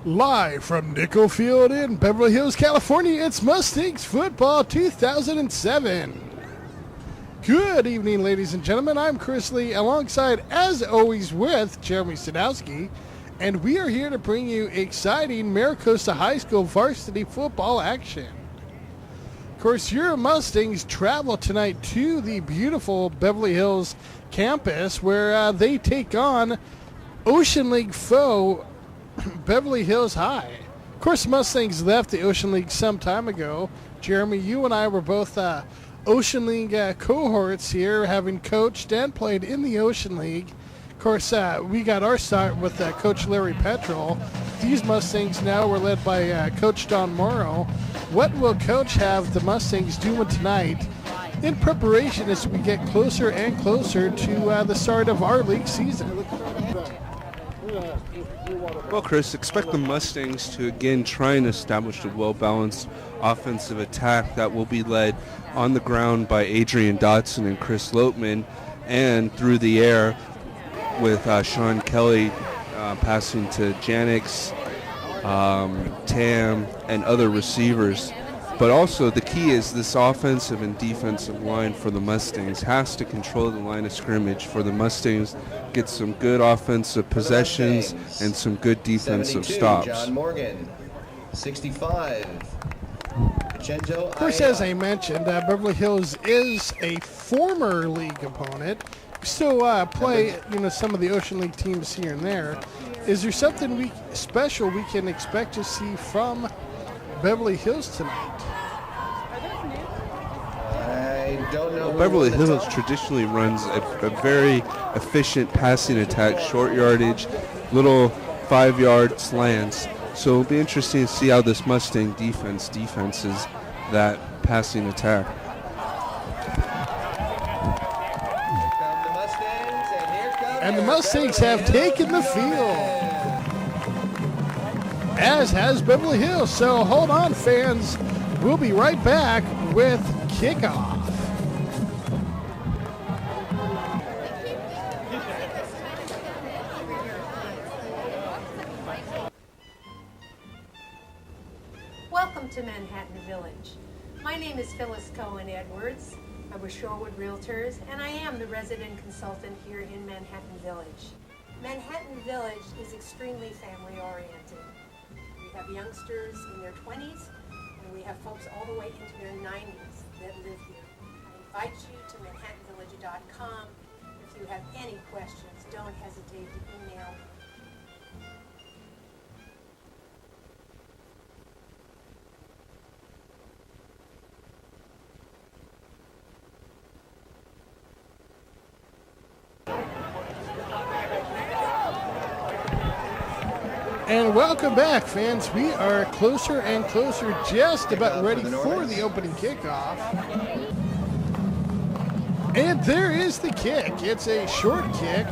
Live from Nickel Field in Beverly Hills, California, it's Mustangs Football 2007. Good evening, ladies and gentlemen. I'm Chris Lee, alongside, as always, with Jeremy Sadowski, and we are here to bring you exciting Maricosta High School varsity football action. Of course, your Mustangs travel tonight to the beautiful Beverly Hills campus, where they take on Ocean League foe Beverly Hills High. Of course, Mustangs left the Ocean League some time ago. Jeremy, you and I were both Ocean League cohorts here, having coached and played in the Ocean League. Of course, we got our start with Coach Larry Petrol. These Mustangs now were led by Coach Don Morrow. What will Coach have the Mustangs doing tonight in preparation as we get closer and closer to the start of our league season? Well, Chris, expect the Mustangs to again try and establish a well-balanced offensive attack that will be led on the ground by Adrian Dotson and Chris Lopeman, and through the air with Sean Kelly passing to Janix, Tam, and other receivers. But also the key is this offensive and defensive line for the Mustangs has to control the line of scrimmage for the Mustangs, get some good offensive possessions and some good defensive stops. John Morgan, 65. Of course, as I mentioned, Beverly Hills is a former league opponent. Still play, some of the Ocean League teams here and there. Is there something special we can expect to see from Beverly Hills tonight? I don't know. Well, Beverly Hills traditionally runs a very efficient passing attack, short yardage, little 5-yard slants. So it'll be interesting to see how this Mustang defenses that passing attack. And the Mustangs have taken the field, as has Beverly Hills. So hold on, fans. We'll be right back with kickoff. Welcome to Manhattan Village. My name is Phyllis Cohen Edwards. I'm with Shorewood Realtors, and I am the resident consultant here in Manhattan Village. Manhattan Village is extremely family-oriented. We have youngsters in their 20s, and we have folks all the way into their 90s that live here. I invite you to manhattanvillage.com. If you have any questions, don't hesitate to email me. And welcome back, fans. We are closer and closer, just about ready for the opening kickoff. And there is the kick. It's a short kick.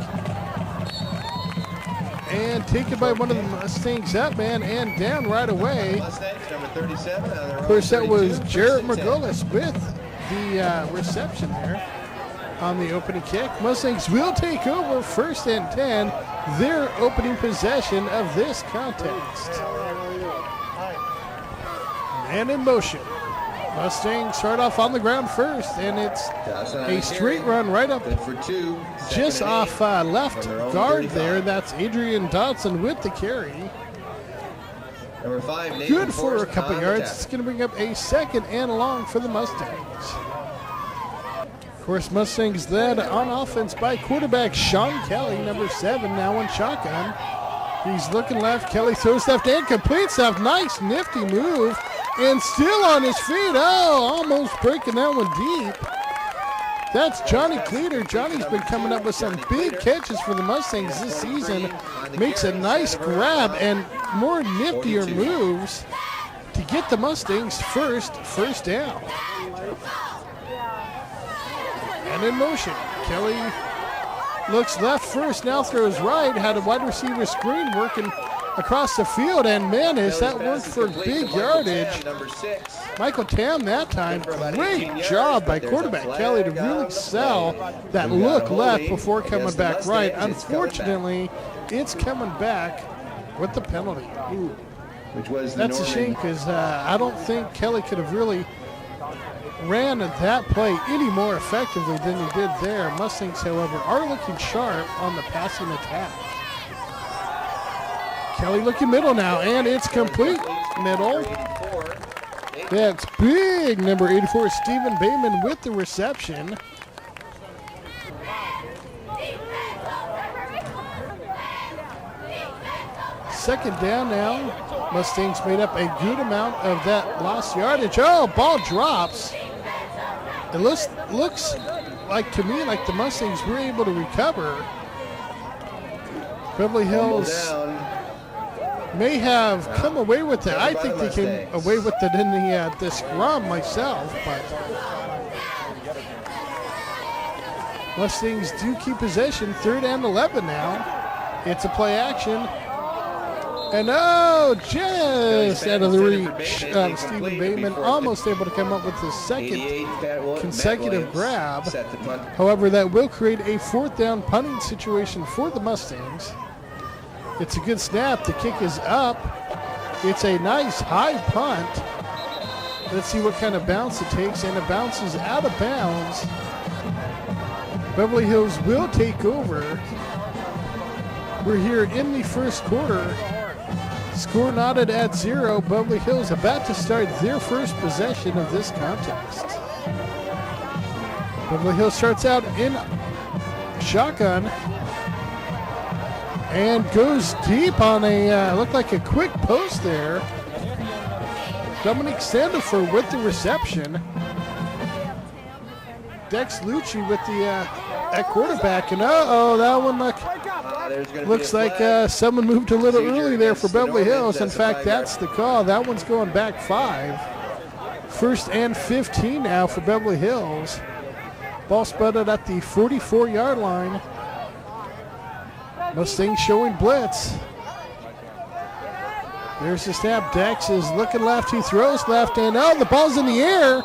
And taken by one of the Mustangs, that man, and down right away. Of course, that was Jarrett Margolis with the reception there on the opening kick. Mustangs will take over 1st and 10, their opening possession of this contest. And in motion. Mustangs start off on the ground first, and it's a straight run right up just off left guard there. That's Adrian Dotson with the carry. Number 5, good for a couple yards. It's going to bring up a 2nd and long for the Mustangs. Of course, Mustangs led on offense by quarterback Sean Kelly, number 7, now in shotgun. He's looking left. Kelly throws left and completes that. Nice, nifty move. And still on his feet. Oh, almost breaking that one deep. That's Johnny Cleater. Johnny's been coming up with some big catches for the Mustangs this season. Makes a nice grab and more niftier moves to get the Mustangs first down. And in motion, Kelly looks left first, now throws right, had a wide receiver screen working across the field, and man, is that worked for big yardage. Michael Tam that time, great job by quarterback Kelly to really sell that look left before coming back right. Unfortunately, it's coming back with the penalty. Ooh. which was the That's a shame because I don't think Kelly could have really ran that play any more effectively than he did there. Mustangs, however, are looking sharp on the passing attack. Kelly looking middle now, and it's complete middle. That's big. Number 84, Stephen Bayman with the reception. Second down now. Mustangs made up a good amount of that lost yardage. Oh, ball drops. It looks like to me like the Mustangs were able to recover. Beverly Hills may have come away with it. I think they came away with it in the scrum myself, but Mustangs do keep possession. 3rd and 11 now. It's a play action. And just out of the reach of Stephen Bateman, almost able to come up with his second consecutive grab. However, that will create a 4th down punting situation for the Mustangs. It's a good snap. The kick is up. It's a nice high punt. Let's see what kind of bounce it takes, and it bounces out of bounds. Beverly Hills will take over. We're here in the first quarter. Score knotted at 0. Beverly Hills about to start their first possession of this contest. Beverly Hills starts out in shotgun and goes deep on a, looked like a quick post there. Dominic Sandifer with the reception. Dex Lucci with the at quarterback, and that one looks like someone moved a little early there for Beverly Hills. In fact, that's the call. That one's going back 5. 1st and 15 now for Beverly Hills. Ball spotted at the 44-yard line. Mustangs showing blitz. There's the snap. Dex is looking left. He throws left, and the ball's in the air.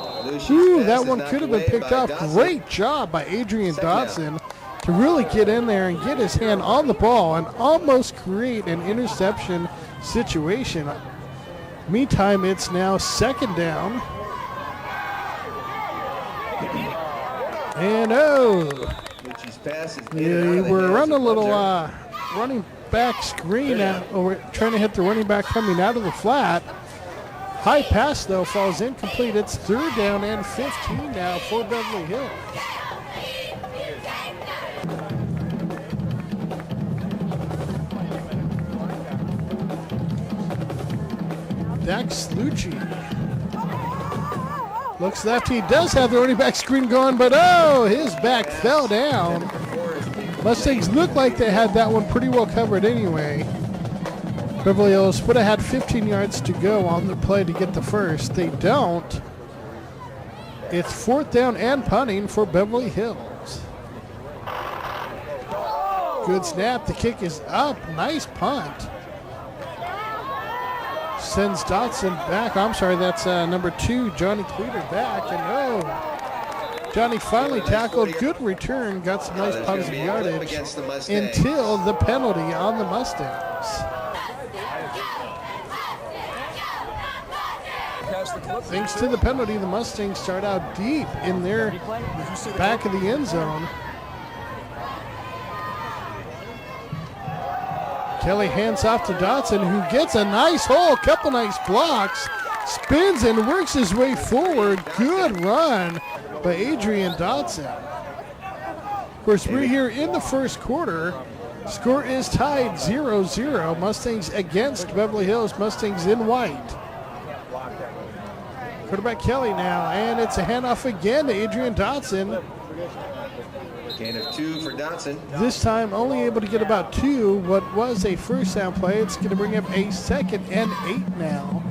Ooh, that one could have been picked off. Great job by Adrian Dotson to really get in there and get his hand on the ball and almost create an interception situation. Meantime, it's now 2nd down. And we're running a little running back screen trying to hit the running back coming out of the flat. High pass, though, falls incomplete. It's 3rd down and 15 now for Beverly Hills. Dex Lucci looks left. He does have the running back screen going, but his back fell down. Mustangs look like they had that one pretty well covered anyway. Beverly Hills would have had 15 yards to go on the play to get the first. They don't. It's 4th down and punting for Beverly Hills. Good snap. The kick is up. Nice punt. Sends Dotson back. I'm sorry, that's number 2, Johnny Cleater back. And Johnny finally tackled. Good return. Got some nice positive yardage until the penalty on the Mustangs. Thanks to the penalty, the Mustangs start out deep in their back of the end zone. Kelly hands off to Dotson, who gets a nice hole, couple nice blocks, spins and works his way forward. Good run by Adrian Dotson. Of course, we're here in the first quarter. Score is tied 0-0. Mustangs against Beverly Hills. Mustangs in white. Quarterback Kelly now, and it's a handoff again to Adrian Dotson. Gain of 2 for Dotson. This time only able to get about 2. What was a first down play, it's going to bring up a 2nd and 8 now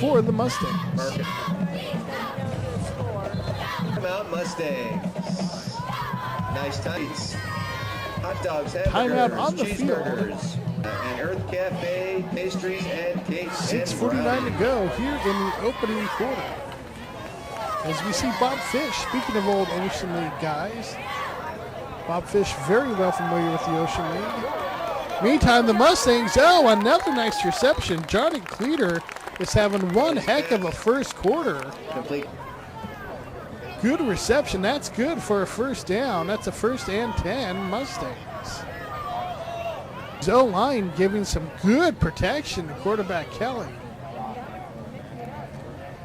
for the Mustangs. Timeout Mustangs. Nice tights. Hot dogs, timeout on the field. And Earth Cafe, pastries, and cakes. 6:49 to go here in the opening quarter. As we see Bob Fish, speaking of old Ocean League guys, Bob Fish very well familiar with the Ocean League. Meantime, the Mustangs, another nice reception. Johnny Cleater is having one heck of a first quarter. Complete. Good reception. That's good for a first down. That's a 1st and 10 Mustangs. O-line giving some good protection to quarterback Kelly.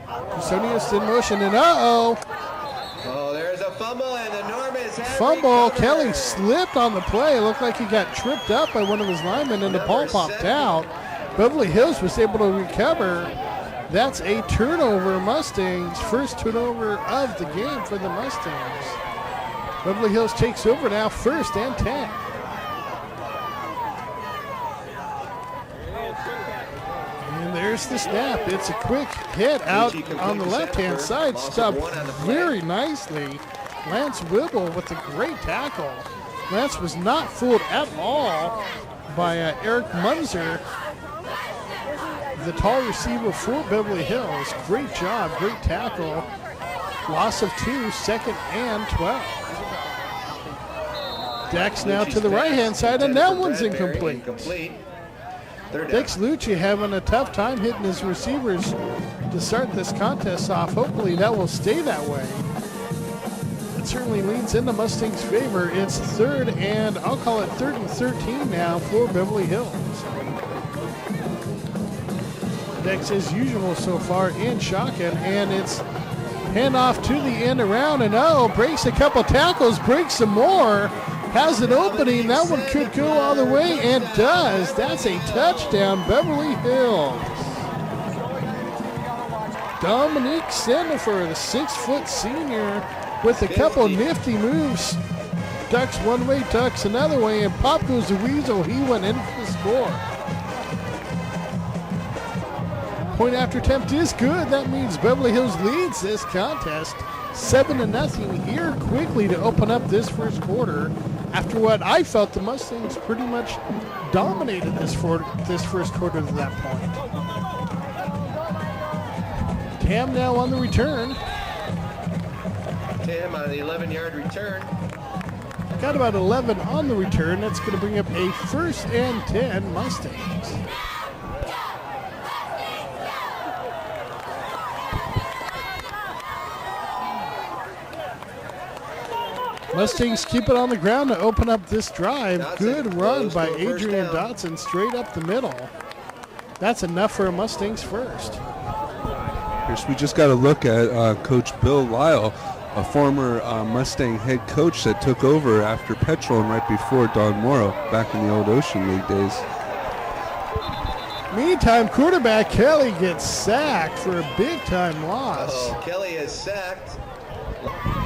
Kusonius in motion, and Oh, there's a fumble, and the Normans have fumble. recovered. Kelly slipped on the play. It looked like he got tripped up by one of his linemen, and the ball popped out. Beverly Hills was able to recover. That's a turnover, Mustangs. First turnover of the game for the Mustangs. Beverly Hills takes over now, 1st and 10. And there's the snap. It's a quick hit out on the left-hand side. Stopped very nicely. Lance Whipple with a great tackle. Lance was not fooled at all by Eric Munzer, the tall receiver for Beverly Hills. Great job, great tackle. Loss of 2, 2nd and 12. Dex now to the right-hand side, and that one's incomplete. Dex Lucci having a tough time hitting his receivers to start this contest off. Hopefully that will stay that way. It certainly leans into Mustang's favor. It's 3rd and, I'll call it 3rd and 13 now for Beverly Hills. Dex as usual so far in shotgun, and it's handoff to the end around, and breaks a couple tackles, breaks some more, has an opening. That one could go all the way, and does. That's a touchdown, Beverly Hills. Dominique Sendifer, the 6-foot senior, with a couple nifty moves. Ducks one way, ducks another way, and pop goes the weasel. He went in for the score. Point after attempt is good. That means Beverly Hills leads this contest 7-0 here quickly to open up this first quarter, after what I felt the Mustangs pretty much dominated this first quarter to that point. Tam now on the return. Tam on the 11-yard return. Got about 11 on the return. That's going to bring up a 1st and 10 Mustangs. Mustangs keep it on the ground to open up this drive. Good run by Adrian Dotson straight up the middle. That's enough for a Mustangs first. Here's, we just got to look at Coach Bill Lyle, a former Mustang head coach that took over after Petrol and right before Don Morrow back in the old Ocean League days. Meantime, quarterback Kelly gets sacked for a big-time loss. Kelly is sacked.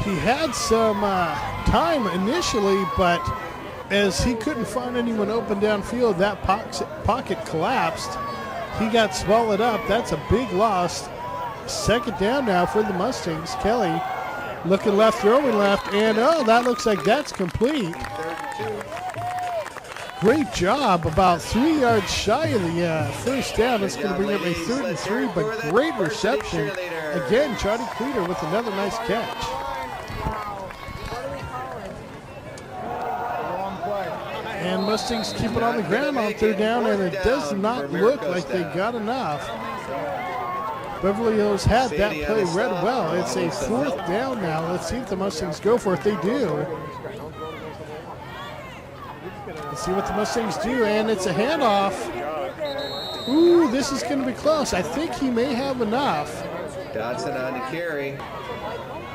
He had some time initially, but as he couldn't find anyone open downfield, that pocket collapsed. He got swallowed up. That's a big loss. 2nd down now for the Mustangs. Kelly looking left, throwing left, and that looks like that's complete. Great job, about 3 yards shy of the first down. That's going to bring up a 3rd and 3, but great reception. Again, Johnny Cleater with another nice catch. And Mustangs keep it on the ground on 3rd down, and it does not look like they got enough. Beverly Hills had that play read well. It's a 4th down now. Let's see if the Mustangs go for it. They do. Let's see what the Mustangs do, and it's a handoff. Ooh, this is going to be close. I think he may have enough. Dodson on to carry.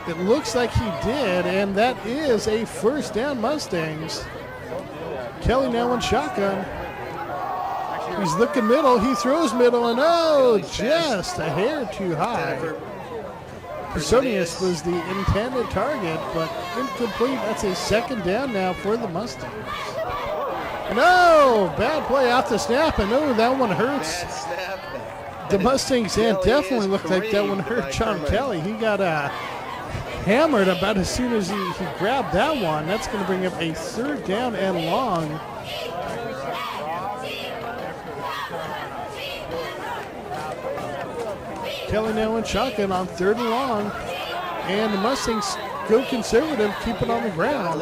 It looks like he did, and that is a 1st down Mustangs. Kelly now in shotgun. He's looking middle. He throws middle, and just a hair too high. Personius was the intended target, but incomplete. That's a 2nd down now for the Mustangs. No, bad play off the snap, and that one hurts. The Mustangs definitely looked like that one hurt John Kelly. He got hammered about as soon as he grabbed that one. That's going to bring up a 3rd down and long. Kelly now in shotgun on 3rd and long. And the Mustangs go conservative, keep it on the ground.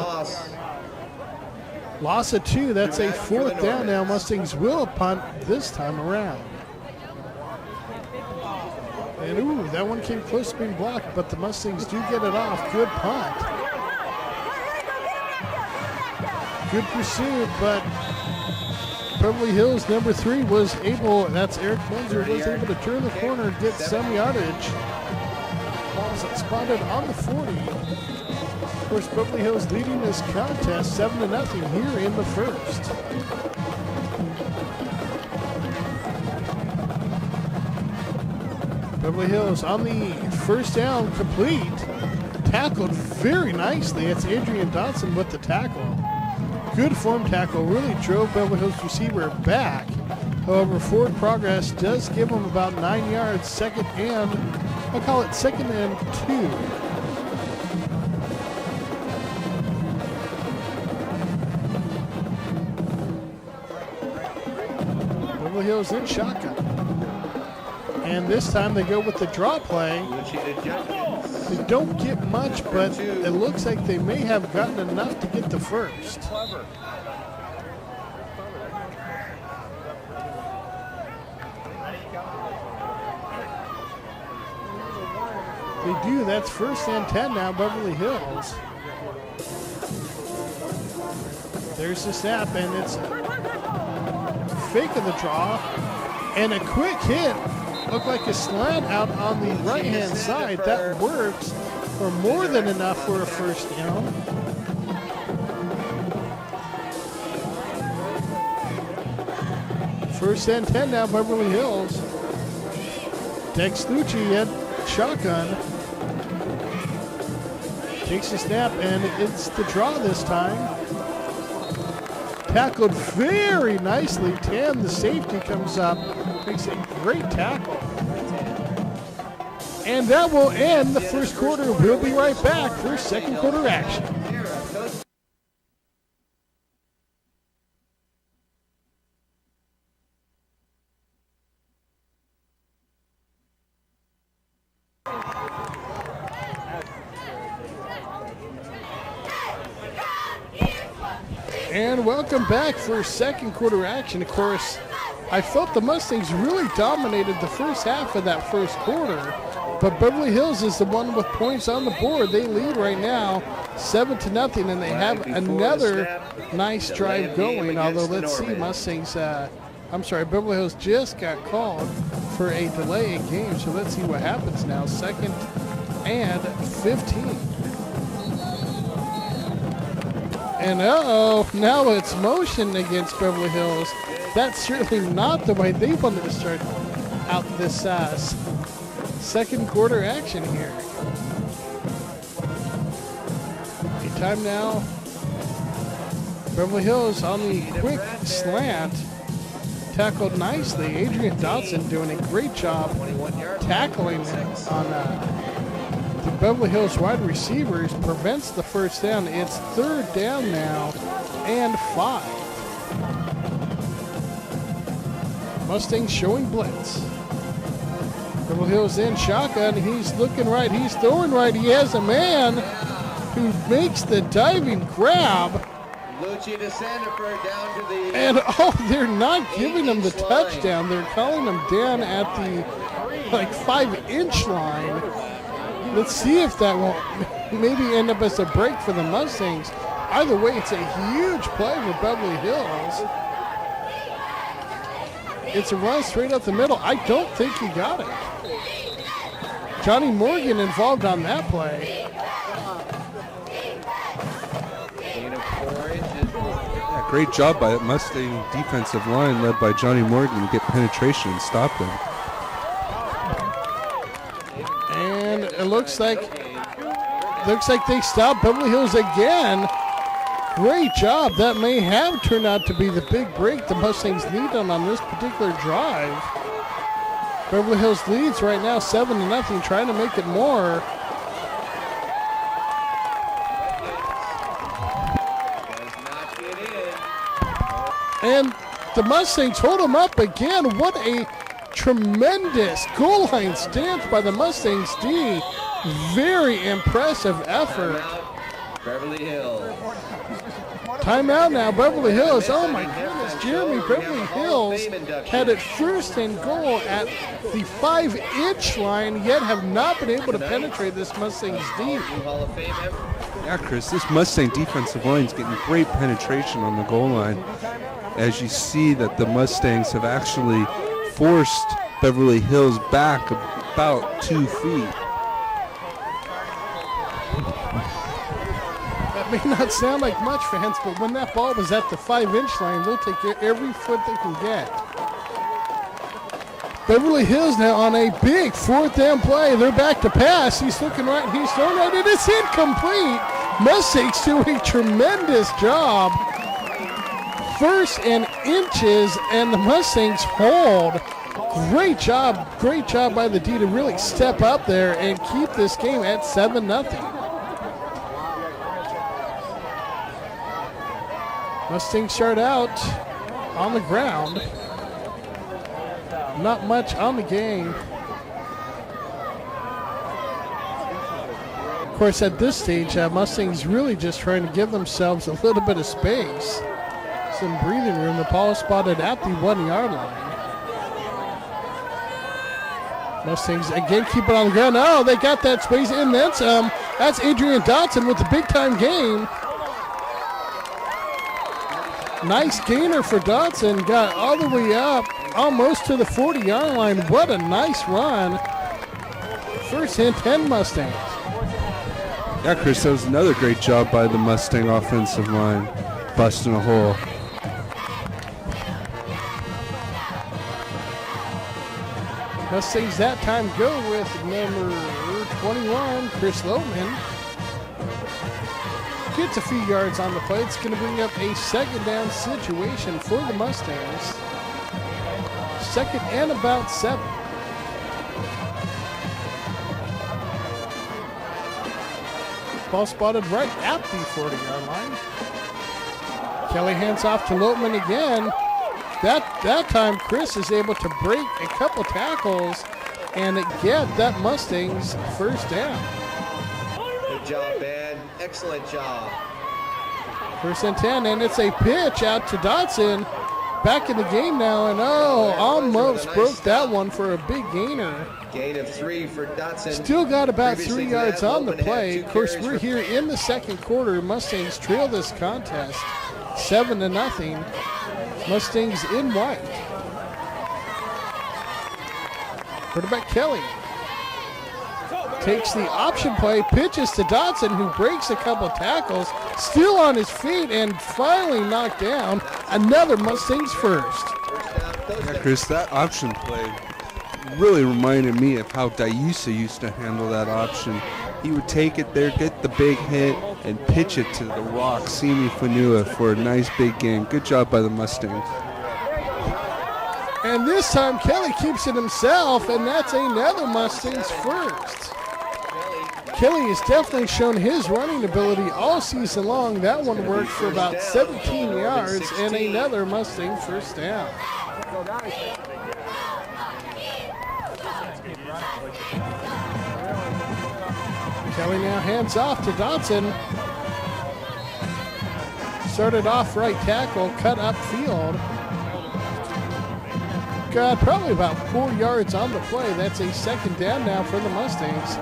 Loss of 2. That's a 4th down now. Mustangs will punt this time around. And ooh, that one came close to being blocked, but the Mustangs do get it off. Good punt. Good pursuit, but Beverly Hills number 3 was able, that's Eric Menzer, was able to turn the corner and get some yardage. Ball's spotted on the 40. Of course, Beverly Hills leading this contest 7-0 here in the first. Beverly Hills on the first down, complete. Tackled very nicely. It's Adrian Dotson with the tackle. Good form tackle, really drove Beverly Hills receiver back. However, forward progress does give him about 9 yards, second and 2. Beverly Hills in shotgun. And this time they go with the draw play. They don't get much, but it looks like they may have gotten enough to get the first. They do. That's 1st and 10 now, Beverly Hills. There's the snap, and it's fake of the draw, and a quick hit. Looked like a slant out on the right-hand side. That works for more than enough for a first down. First and 10 now, Beverly Hills. Dex Lucci at shotgun. Takes a snap, and it's the draw this time. Tackled very nicely. Tam, the safety, comes up. Makes a great tackle. And that will end the first quarter. We'll be right back for second quarter action. And welcome back for second quarter action. Of course, I felt the Mustangs really dominated the first half of that first quarter, but Beverly Hills is the one with points on the board. They lead right now 7-0, and they have another nice drive going. Although, let's see, Beverly Hills just got called for a delay in game, so let's see what happens now. 2nd and 15. And now it's motion against Beverly Hills. That's certainly not the way they wanted to start out this second quarter action here. A time now. Beverly Hills on the quick slant. Tackled nicely. Adrian Dotson doing a great job tackling on the Beverly Hills wide receivers. Prevents the first down. It's 3rd down now and 5. Mustangs showing blitz. Beverly Hills in shotgun. He's looking right. He's throwing right. He has a man who makes the diving grab. Lucci to Sandiford down to the... And, they're not giving him the touchdown. They're calling him down at the, 5-inch line. Let's see if that won't maybe end up as a break for the Mustangs. Either way, it's a huge play for Beverly Hills. It's a run straight up the middle. I don't think he got it. Johnny Morgan involved on that play. Yeah, great job by that Mustang defensive line led by Johnny Morgan to get penetration and stop them. And it looks like they stopped Beverly Hills again. Great job. That may have turned out to be the big break the Mustangs need on this particular drive. Beverly Hills leads right now 7-0, trying to make it more. And the Mustangs hold them up again. What a tremendous goal line stance by the Mustangs D. Very impressive effort. Beverly Hills. Timeout now, Beverly Hills. Oh my goodness, Jeremy, Beverly Hills had it first and goal at the 5-inch line, yet have not been able to penetrate this Mustangs deep. Hall of Fame ever. Yeah, Chris, this Mustang defensive line is getting great penetration on the goal line. As you see that the Mustangs have actually forced Beverly Hills back about 2 feet. That may not sound like much, fans, but when that ball was at the 5-inch line, they'll take every foot they can get. Beverly Hills now on a big 4th down play. They're back to pass. He's looking right. He's throwing right. It is incomplete. Mustangs do a tremendous job. 1st and inches, and the Mustangs hold. Great job by the D to really step up there and keep this game at 7-0. Mustangs start out on the ground. Not much on the game. Of course, at this stage, Mustangs really just trying to give themselves a little bit of space. Some breathing room. The ball is spotted at the 1-yard line. Mustangs again keep it on the ground. Oh, they got that space in then some. That's Adrian Dotson with the big-time gain. Nice gainer for Dotson. Got all the way up, almost to the 40-yard line. What a nice run. 1st and 10 Mustangs. Yeah, Chris, that was another great job by the Mustang offensive line, busting a hole. Mustangs that time go with number 21, Chris Loman. Gets a few yards on the play. It's going to bring up a 2nd down situation for the Mustangs. 2nd and about 7. Ball spotted right at the 40-yard line. Kelly hands off to Lotman again. That time, Chris is able to break a couple tackles and get that Mustangs 1st down. Good job, man. Excellent job. 1st and 10, and it's a pitch out to Dotson. Back in the game now, and almost broke that one for a big gainer. Gain of 3 for Dotson. Still got about Previously 3 to yards that, on the Loman had play. 2 Of course, carries we're for here in the 2nd quarter. Mustangs trail this contest 7-0. Mustangs in white. Quarterback Kelly takes the option play, pitches to Dotson, who breaks a couple tackles, still on his feet, and finally knocked down. Another Mustangs 1st. Yeah, Chris, that option play really reminded me of how Diusa used to handle that option. He would take it there, get the big hit, and pitch it to the rock, Simi Fanua, for a nice big gain. Good job by the Mustangs. And this time Kelly keeps it himself, and that's another Mustangs 1st. Kelly has definitely shown his running ability all season long. That one worked for about 17 yards, and another Mustang 1st down. Kelly now hands off to Dotson. Started off right tackle, cut upfield. Got probably about 4 yards on the play. That's a 2nd down now for the Mustangs.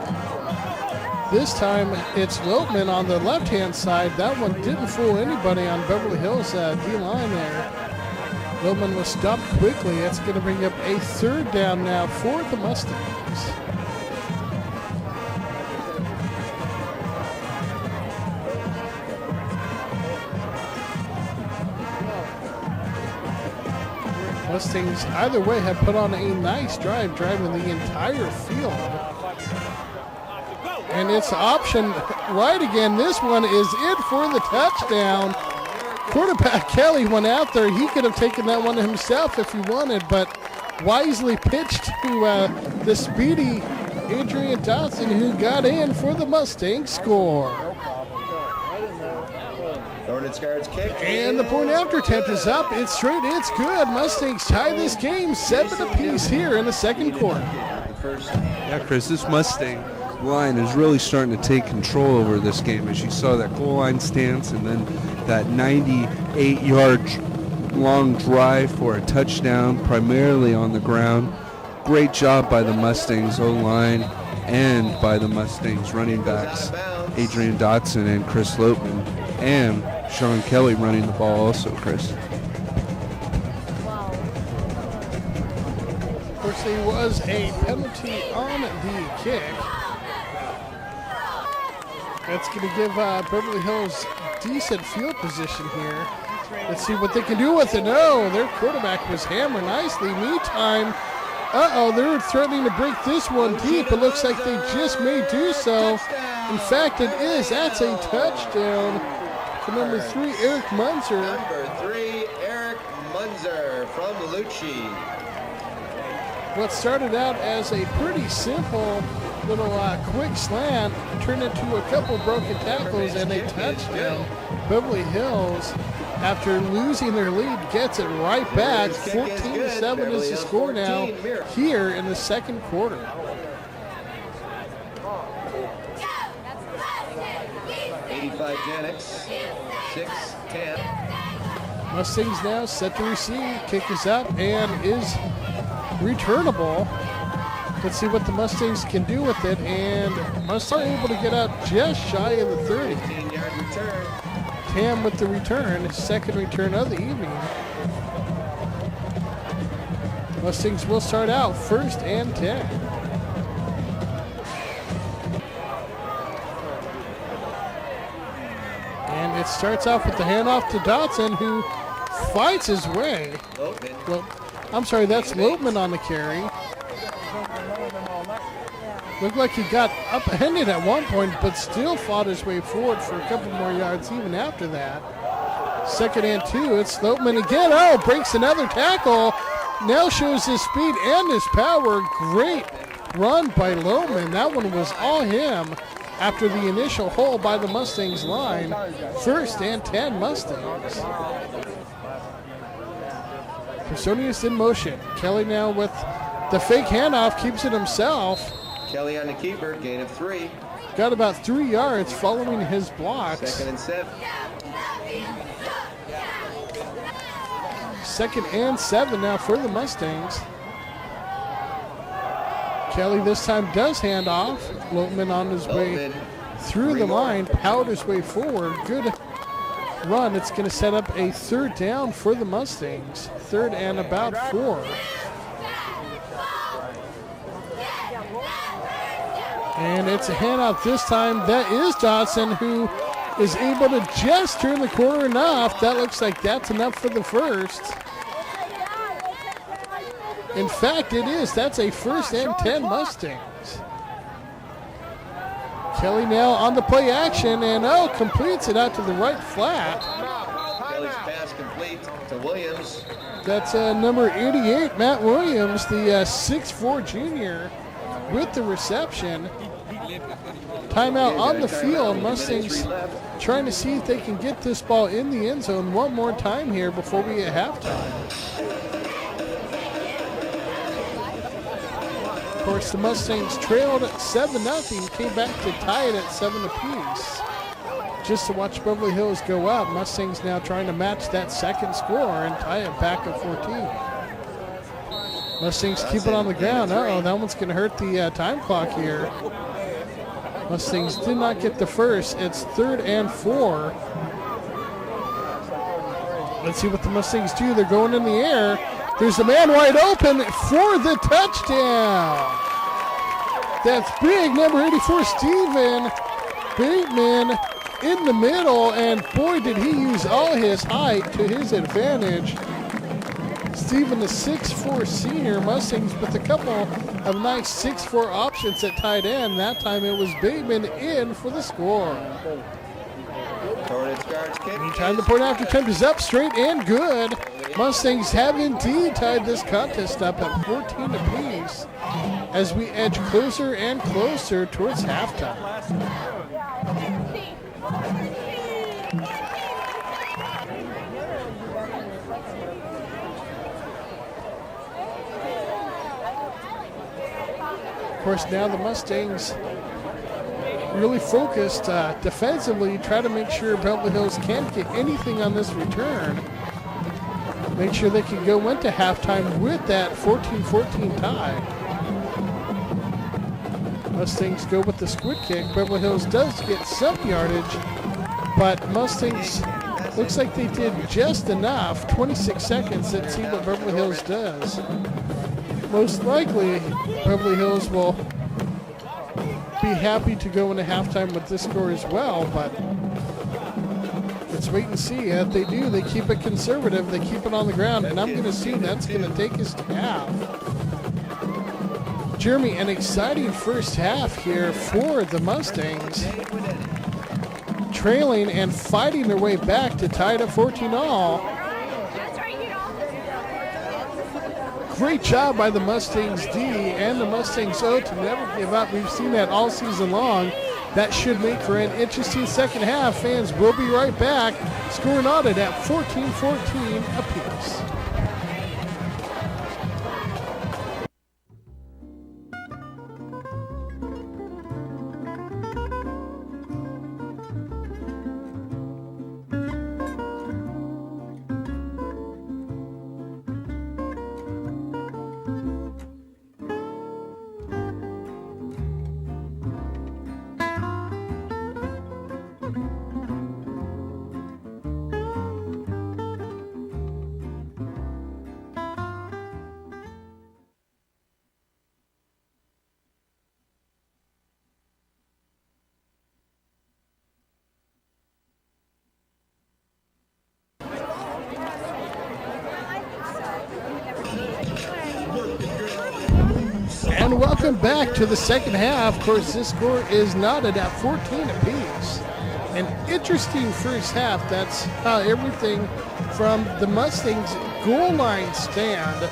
This time it's Lotman on the left-hand side. That one didn't fool anybody on Beverly Hills D-line there. Lotman was stopped quickly. It's going to bring up a 3rd down now for the Mustangs. Mustangs either way have put on a nice drive, driving the entire field. And it's option right again. This one is in for the touchdown. Quarterback Kelly went out there. He could have taken that one himself if he wanted, but wisely pitched to the speedy Adrian Dotson, who got in for the Mustangs score. And the point after attempt is up. It's straight. It's good. Mustangs tie this game 7 apiece here in the 2nd quarter. Yeah, Chris, this Mustang line is really starting to take control over this game, as you saw that goal line stance and then that 98-yard long drive for a touchdown, primarily on the ground. Great job by the Mustangs O-line and by the Mustangs running backs, Adrian Dotson and Chris Lopeman, and Sean Kelly running the ball also, Chris. Of course, there was a penalty on the kick. That's going to give Beverly Hills decent field position here. Let's see what they can do with it. No, their quarterback was hammered nicely. Meantime, they're threatening to break this one deep. It looks like they just may do so. In fact, it is. That's a touchdown for number 3, Eric Munzer. Number 3, Eric Munzer from Lucci. What started out as a pretty simple little quick slant turned into a couple broken tackles and a touchdown. Beverly Hills, after losing their lead, gets it right back. 14-7 is the score now here in the second quarter. Janix, 6-10. Mustangs now set to receive. Kick is up and is returnable. Let's see what the Mustangs can do with it. And Mustangs able to get out just shy of the 30. 15-yard return. Tam with the return, second return of the evening. Mustangs will start out 1st and 10. And it starts off with the handoff to Dotson, who fights his way. Well, I'm sorry, that's Lopeman on the carry. Looked like he got upended at one point, but still fought his way forward for a couple more yards even after that. 2nd and 2, it's Lopeman again. Oh, breaks another tackle. Now shows his speed and his power. Great run by Lopeman. That one was all him after the initial hole by the Mustangs line. 1st and 10 Mustangs. Personius in motion. Kelly now with the fake handoff, keeps it himself. Kelly on the keeper, gain of 3. Got about 3 yards following his blocks. 2nd and 7. 2nd and 7 now for the Mustangs. Kelly this time does hand off. Lopeman on his way through the line, powered his way forward. Good run. It's going to set up a 3rd down for the Mustangs. 3rd and about 4. And it's a handoff this time. That is Dotson, who is able to just turn the corner enough. That looks like that's enough for the first. In fact, it is. That's a 1st and 10 Mustangs. Kelly now on the play action and completes it out to the right flat. Kelly's pass complete to Williams. That's number 88, Matt Williams, the 6'4 junior, with the reception. Timeout on the field. Mustangs trying to see if they can get this ball in the end zone one more time here before we hit halftime. Of course, the Mustangs trailed 7-0, came back to tie it at 7 apiece. Just to watch Beverly Hills go up. Mustangs now trying to match that second score and tie it back at 14. Mustangs keep it on the ground. That one's going to hurt the time clock here. Mustangs did not get the first. It's 3rd and 4. Let's see what the Mustangs do. They're going in the air. There's a man wide open for the touchdown. That's big, number 84, Steven Bateman in the middle, and boy, did he use all his height to his advantage. Steven, the 6'4 senior. Mustangs with a couple of nice 6'4 options at tight end. That time it was Bateman in for the score. Meantime, the point after attempt is up, straight and good. Mustangs have indeed tied this contest up at 14 apiece as we edge closer and closer towards halftime. Of course, now the Mustangs really focused defensively, try to make sure Beverly Hills can't get anything on this return. Make sure they can go into halftime with that 14-14 tie. Mustangs go with the squid kick. Beverly Hills does get some yardage, but Mustangs looks like they did just enough. 26 seconds. Let's see what Beverly Hills does. Most likely, Beverly Hills will be happy to go into halftime with this score as well, but let's wait and see. If they do, they keep it conservative. They keep it on the ground, and I'm going to see that's going to take us to half. Jeremy, an exciting first half here for the Mustangs. Trailing and fighting their way back to tie it at 14-all. Great job by the Mustangs D and the Mustangs O to never give up. We've seen that all season long. That should make for an interesting second half. Fans will be right back. Score knotted at 14-14 apiece. And welcome back to the second half. Of course, this score is knotted at 14 apiece. An interesting first half. That's how everything from the Mustangs goal line stand,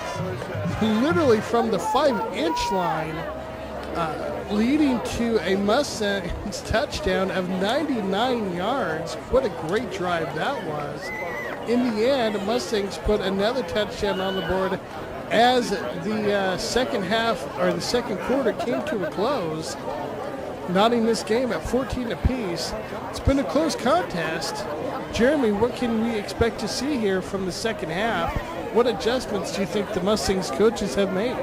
literally from the 5-inch line, leading to a Mustangs touchdown of 99 yards. What a great drive that was. In the end, Mustangs put another touchdown on the board as the second half, or the second quarter, came to a close, knotting this game at 14 apiece. It's been a close contest. Jeremy, what can we expect to see here from the second half? What adjustments do you think the Mustangs coaches have made?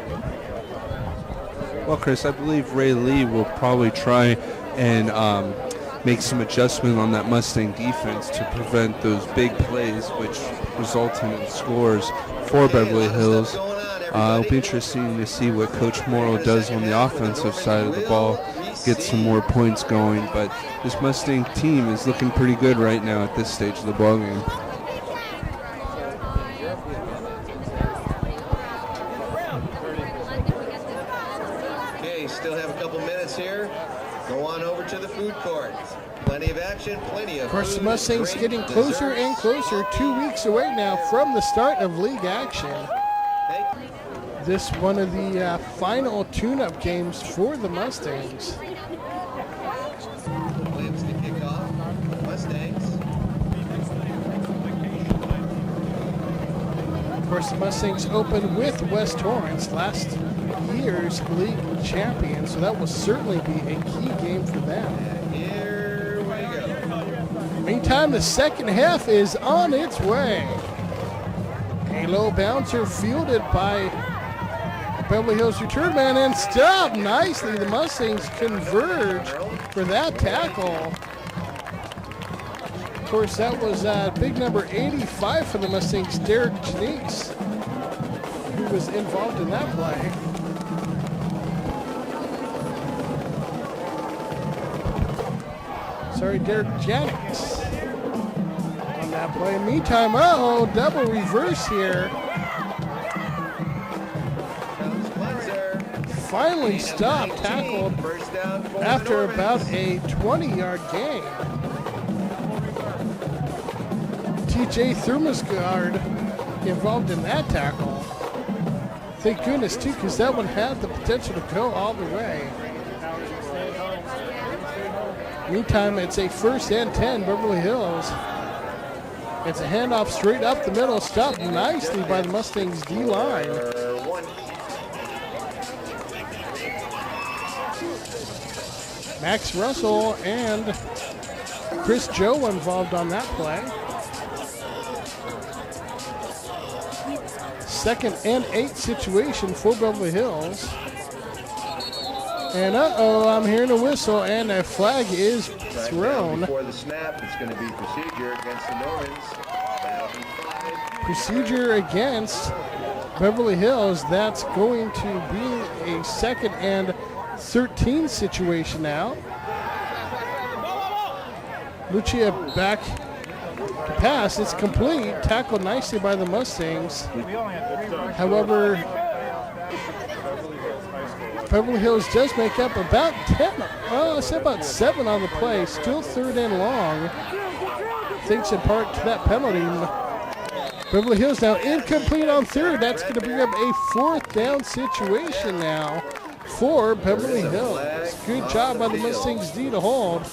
Well, Chris, I believe Ray Lee will probably try and make some adjustment on that Mustang defense to prevent those big plays, which result in scores for Beverly Hills. It'll be interesting to see what Coach Morrow does on the offensive side of the ball, get some more points going. But this Mustang team is looking pretty good right now at this stage of the ballgame. Okay, still have a couple minutes here. Go on over to the food court. Plenty of action, plenty of. Of course, the food, Mustangs drink, getting closer and closer. 2 weeks away now from the start of league action. This one of the final tune-up games for the Mustangs. Williams to kick off. Mustangs. Of course, the Mustangs opened with West Torrance, last year's league champion, so that will certainly be a key game for them. And here we go. Meantime, the second half is on its way. A low bouncer fielded by Beverly Hills return man and stopped nicely. The Mustangs converge for that tackle. Of course, that was big number 85 for the Mustangs, Derek Janice, who was involved in that play. Sorry, Derek Janice on that play. Meantime, double reverse here. Finally stopped, tackled after about a 20-yard gain. TJ Thurmasgaard involved in that tackle. Thank goodness, too, because that one had the potential to go all the way. Meantime, it's a 1st and 10, Beverly Hills. It's a handoff straight up the middle, stopped nicely by the Mustangs D-line. Max Russell and Chris Joe involved on that play. 2nd and 8 situation for Beverly Hills. And I'm hearing a whistle, and a flag is thrown. Before the snap, it's going to be procedure against the Normans. That'll be 5. Procedure against Beverly Hills. That's going to be a 2nd and 13 situation now. Lucia back to pass. It's complete. Tackled nicely by the Mustangs. However, Beverly Hills does make up about 10, well, I said about 7 on the play. Still 3rd and long. Thanks in part to that penalty. Beverly Hills now incomplete on 3rd. That's going to bring up a 4th down situation now for Beverly Hills. Good job by the Mustangs D to hold.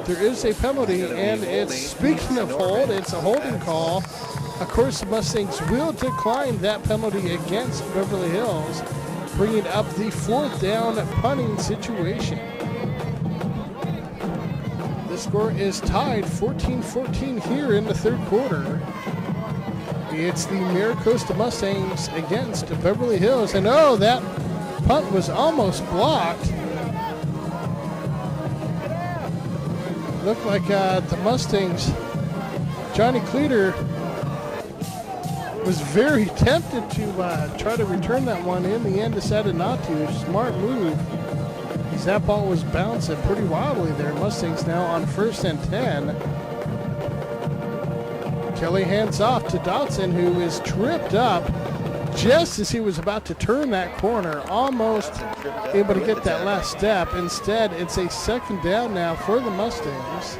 There is a penalty, and it's, speaking of hold, it's a holding call. Of course, the Mustangs will decline that penalty against Beverly Hills, bringing up the 4th down punting situation. The score is tied 14-14 here in the 3rd quarter. It's the Maricosta Mustangs against Beverly Hills. And that punt was almost blocked. Looked like the Mustangs, Johnny Cleater, was very tempted to try to return that one. In the end, decided not to. Smart move. That ball was bouncing pretty wildly there. Mustangs now on 1st and 10. Kelly hands off to Dotson, who is tripped up just as he was about to turn that corner. Almost able to get that last step. Instead, it's a 2nd down now for the Mustangs.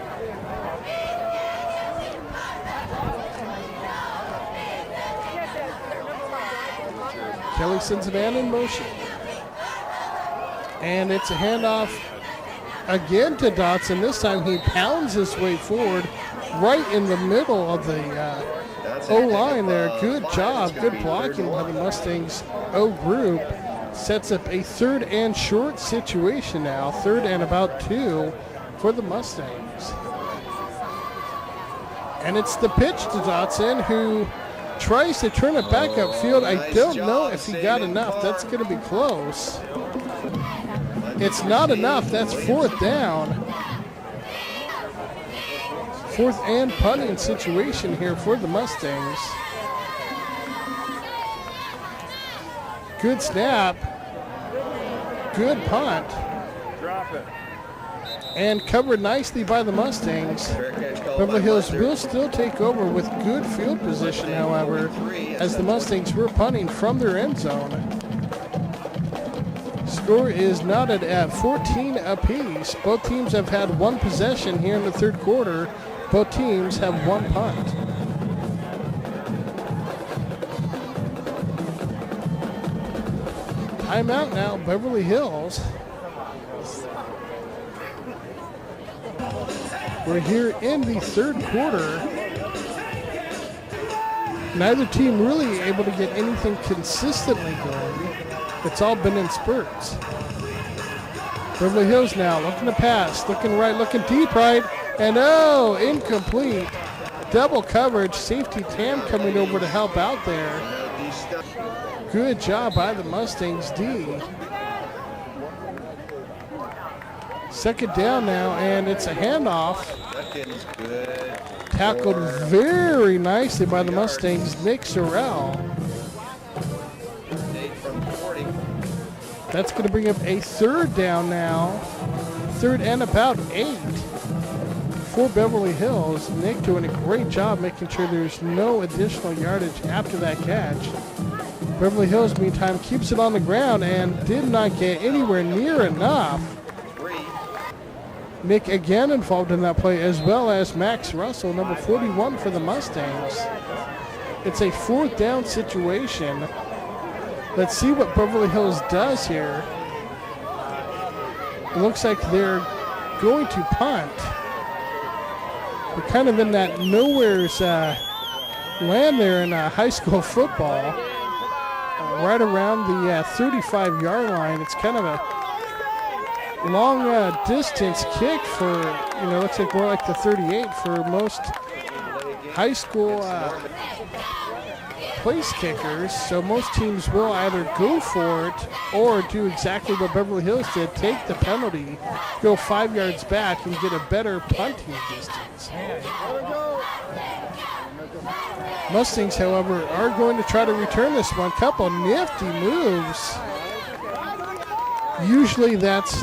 Kelly sends a man in motion. And it's a handoff again to Dotson. This time he pounds his way forward right in the middle of the O-line there. Good job. Good blocking by the Mustangs O group. Sets up a 3rd and short situation now. 3rd and about 2 for the Mustangs. And it's the pitch to Dotson, who tries to turn it back upfield. I don't know if he got enough. That's going to be close. It's not enough. That's 4th down. 4th and punting situation here for the Mustangs. Good snap. Good punt. Drop it. And covered nicely by the Mustangs. Beverly Hills will still take over with good field position, however, as the Mustangs were punting from their end zone. Score is knotted at 14 apiece. Both teams have had 1 possession here in the 3rd quarter. Both teams have 1 punt. Timeout now, Beverly Hills. We're here in the 3rd quarter. Neither team really able to get anything consistently going. It's all been in spurts. Beverly Hills now looking to pass, looking right, looking deep right, and incomplete. Double coverage, safety Tam coming over to help out there. Good job by the Mustangs D. 2nd down now, and it's a handoff. Tackled very nicely by the Mustangs, Nick Sorrell. That's going to bring up a 3rd down now. 3rd and about 8 for Beverly Hills. Nick doing a great job making sure there's no additional yardage after that catch. Beverly Hills, meantime, keeps it on the ground and did not get anywhere near enough. Nick again involved in that play, as well as Max Russell, number 41 for the Mustangs. It's a 4th down situation. Let's see what Beverly Hills does here. It looks like they're going to punt. We're kind of in that nowhere's land there in high school football. Right around the 35-yard line. It's kind of a long distance kick for, looks like more like the 38 for most high school place kickers. So most teams will either go for it or do exactly what Beverly Hills did, take the penalty, go 5 yards back, and get a better punting distance. Mustangs, however, are going to try to return this one. Couple nifty moves. Usually that's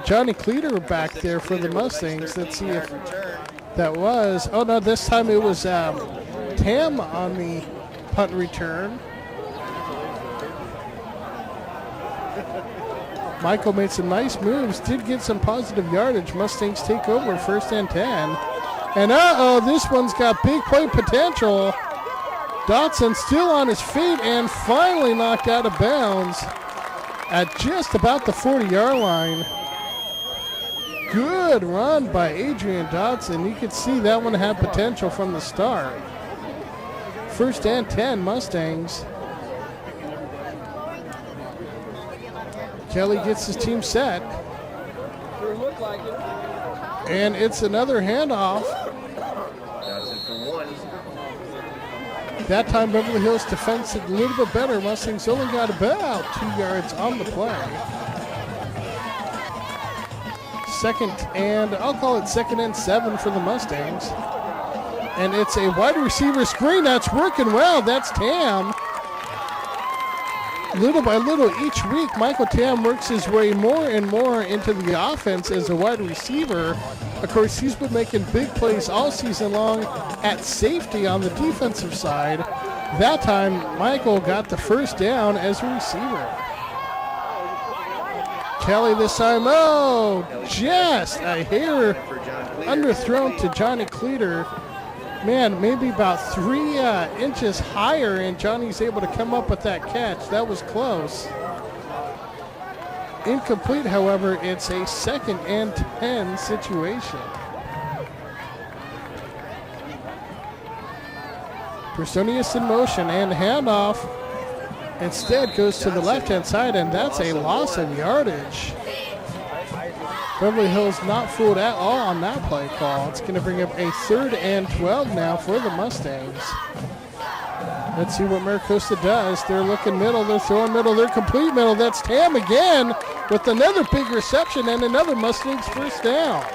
Johnny Cleater back there for the Mustangs. Let's see if that was. Oh, no, this time it was Tam on the punt return. Michael made some nice moves, did get some positive yardage. Mustangs take over 1st and 10. And this one's got big play potential. Dotson still on his feet and finally knocked out of bounds at just about the 40-yard line. Good run by Adrian Dotson. You could see that one had potential from the start. 1st and 10, Mustangs. Kelly gets his team set. And it's another handoff. That time Beverly Hills defense a little bit better. Mustangs only got about 2 yards on the play. 2nd and, I'll call it 2nd and 7 for the Mustangs. And it's a wide receiver screen that's working well. That's Tam. Little by little each week, Michael Tam works his way more and more into the offense as a wide receiver. Of course, he's been making big plays all season long at safety on the defensive side. That time, Michael got the 1st down as a receiver. Kelly this time, just a hair underthrown to Johnny Cleater. Man, maybe about 3 inches higher, and Johnny's able to come up with that catch. That was close. Incomplete, however, it's a 2nd and 10 situation. Personius in motion, and handoff instead goes to the left-hand side, and that's a loss of yardage. Beverly Hills not fooled at all on that play call. It's going to bring up a 3rd and 12 now for the Mustangs. Let's see what Maricosta does. They're looking middle, they're throwing middle, they're complete middle. That's Tam again with another big reception and another Mustangs 1st down.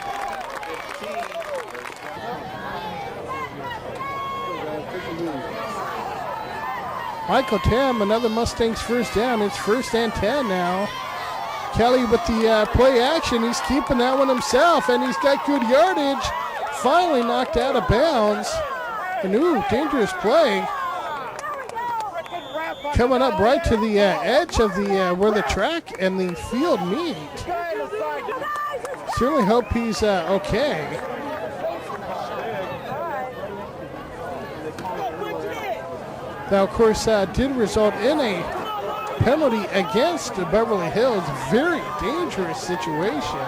Michael Tam, another Mustangs 1st down. It's 1st and 10 now. Kelly with the play action. He's keeping that one himself, and he's got good yardage. Finally knocked out of bounds. And dangerous play. Coming up right to the edge of the where the track and the field meet. Certainly hope he's okay. That, of course, did result in a penalty against Beverly Hills. Very dangerous situation.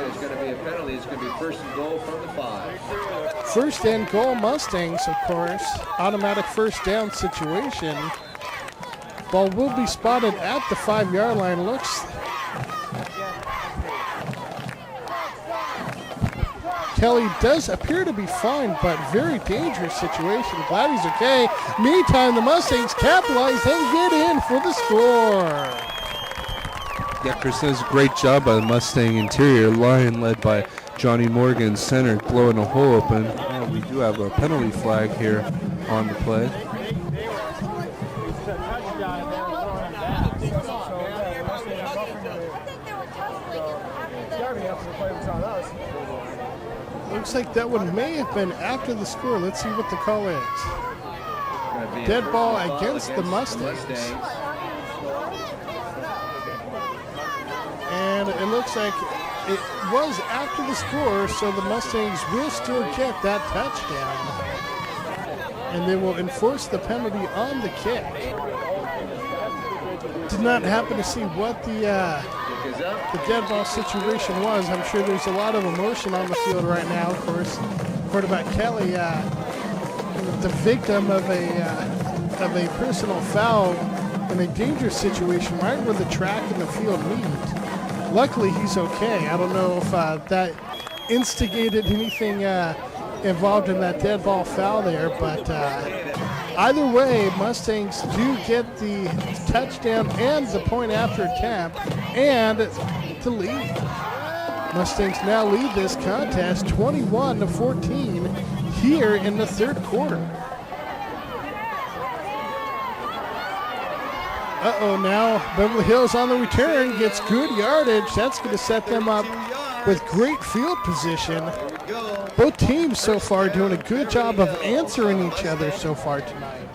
It's going to be a penalty. It's going to be 1st and goal from the 5. 1st and goal Mustangs, of course. Automatic 1st down situation. Ball will be spotted at the 5-yard line. Looks. Kelly does appear to be fine, but very dangerous situation. Glad he's okay. Meantime, the Mustangs capitalize and get in for the score. Yeah, Chris, does a great job by the Mustang interior line led by Johnny Morgan, center, blowing a hole open. And we do have a penalty flag here on the play. Looks like that one may have been after the score. Let's see what the call is. Dead ball against the Mustangs. And it looks like it was after the score, so the Mustangs will still get that touchdown. And they will enforce the penalty on the kick. Did not happen to see what the dead ball situation was. I'm sure there's a lot of emotion on the field right now. Of course, quarterback Kelly, the victim of a personal foul in a dangerous situation right where the track and the field meet. Luckily, he's okay. I don't know if that instigated anything involved in that dead ball foul there, but either way, Mustangs do get the touchdown and the point after attempt and the lead. Mustangs now lead this contest 21-14 here in the third quarter. Now Beverly Hills on the return gets good yardage. That's going to set them up with great field position. Both teams so far doing a good job of answering each other so far tonight.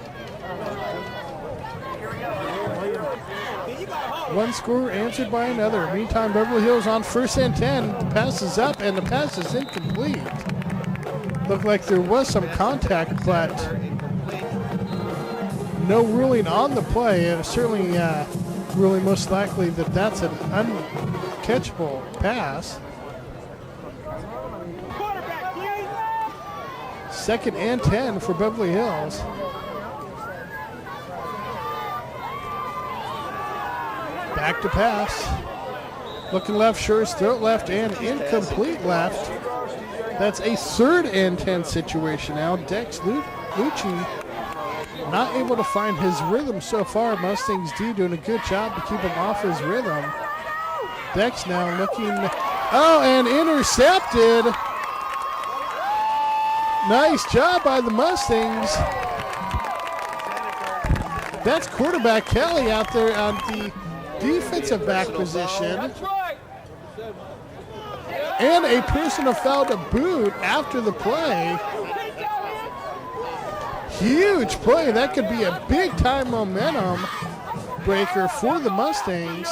One score answered by another. Meantime, Beverly Hills on 1st and 10. The pass is up and the pass is incomplete. Looked like there was some contact, but no ruling on the play. And certainly ruling most likely that that's an uncatchable pass. 2nd and 10 for Beverly Hills. Back to pass. Looking left, Sure's throat left, and incomplete left. That's a 3rd and 10 situation now. Dex Lucci not able to find his rhythm so far. Mustangs D doing a good job to keep him off his rhythm. Dex now looking, and intercepted. Nice job by the Mustangs. That's quarterback Kelly out there on the defensive back position. And a personal foul to boot after the play. Huge play. That could be a big time momentum breaker for the Mustangs.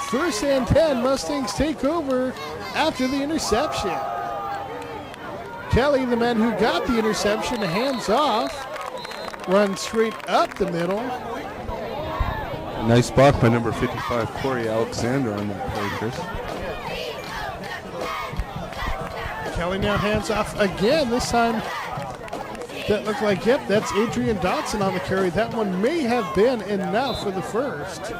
1st and 10, Mustangs take over after the interception. Kelly, the man who got the interception, hands off, runs straight up the middle. A nice block by number 55, Corey Alexander on that play, Chris. Kelly now hands off again. This time, that looked like, that's Adrian Dotson on the carry. That one may have been enough for the first.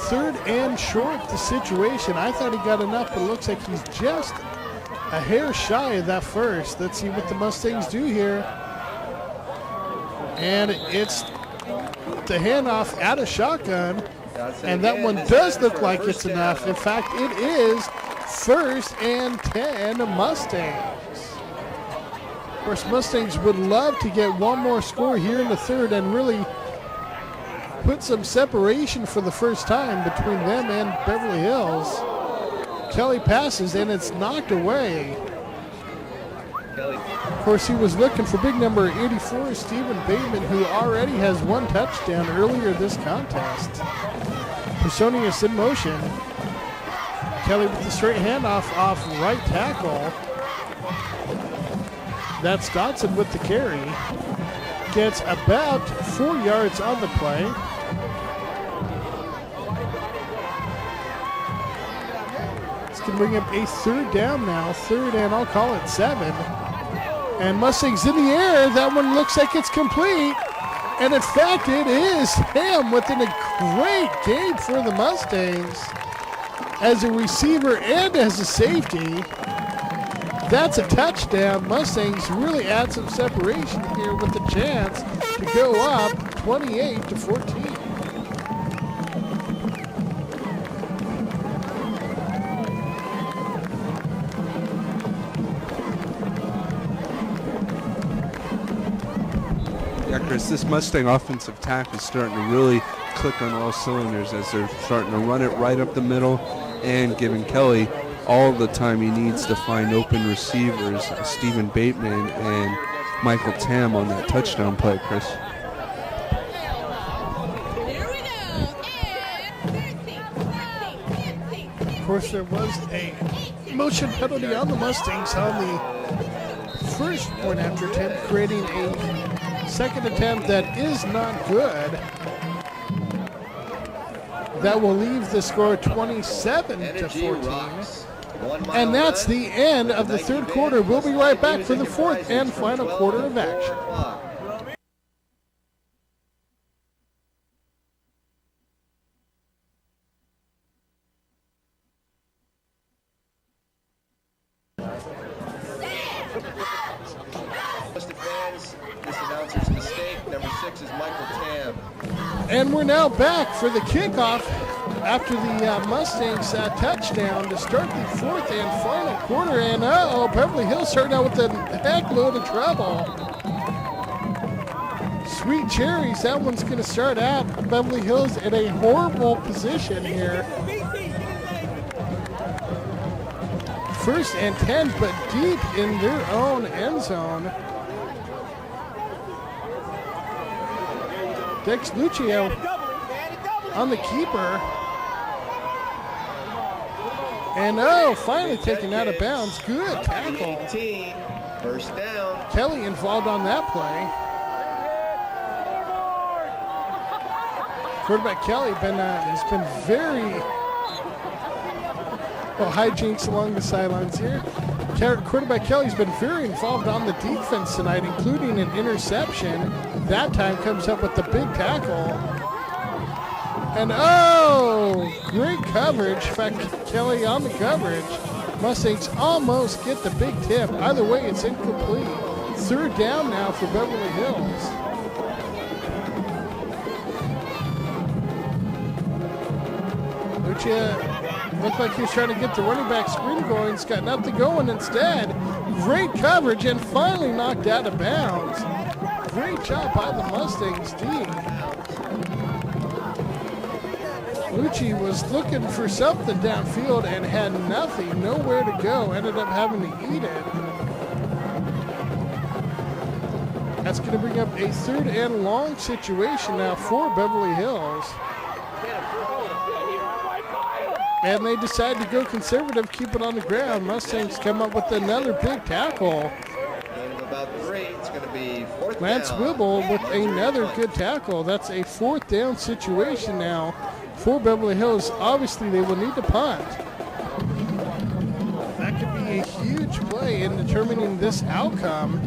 Third and short, the situation. I thought he got enough, but it looks like he's just a hair shy of that first. Let's see what the Mustangs do here. And it's the handoff out of shotgun. And that one does look like it's enough. In fact, it is 1st and 10 Mustangs. Of course, Mustangs would love to get one more score here in the third and really put some separation for the first time between them and Beverly Hills. Kelly passes and it's knocked away. Of course, he was looking for big number 84, Stephen Bateman, who already has one touchdown earlier this contest. Personius in motion. Kelly with the straight handoff off right tackle. That's Dotson with the carry. Gets about 4 yards on the play. This can bring up a 3rd down now. 3rd and I'll call it 7. And Mustangs in the air. That one looks like it's complete. And in fact, it is him within a great game for the Mustangs. As a receiver and as a safety. That's a touchdown. Mustangs really add some separation here with the chance to go up 28-14. Yeah, Chris, this Mustang offensive attack is starting to really click on all cylinders as they're starting to run it right up the middle and giving Kelly all the time he needs to find open receivers, Stephen Bateman and Michael Tam on that touchdown play, Chris. Of course, there was a motion penalty on the Mustangs on the first point after attempt, creating a second attempt that is not good. That will leave the score 27 to Energy 14. rocks. 1 mile And that's run. the end of the third quarter. We'll be right back for the fourth and final quarter of action. Fans, this announcer's mistake. Number 6 is Michael Tam. And we're now back for the kickoff after the Mustangs touchdown to start the fourth and final quarter. And Beverly Hills starting out with a heck load of trouble. Sweet cherries, that one's going to start out. Beverly Hills in a horrible position here. First and 10, but deep in their own end zone. Dex Lucio on the keeper. And finally taken out of bounds. Good tackle. 18, first down. Kelly involved on that play. Quarterback Kelly has been very hijinks along the sidelines here. Quarterback Kelly's been very involved on the defense tonight, including an interception. That time comes up with the big tackle. And great coverage. In fact, Kelly on the coverage. Mustangs almost get the big tip. Either way, it's incomplete. Third down now for Beverly Hills. Lucia looked like he was trying to get the running back screen going. He's got nothing going instead. Great coverage and finally knocked out of bounds. Great job by the Mustangs D. Lucci was looking for something downfield and had nothing, nowhere to go. Ended up having to eat it. That's going to bring up a third and long situation now for Beverly Hills. And they decide to go conservative, keep it on the ground. Mustangs come up with another big tackle. About 3, it's going to be fourth Lance down. Wibble with another good tackle. That's a fourth down situation now for Beverly Hills. Obviously, they will need to punt. That could be a huge play in determining this outcome.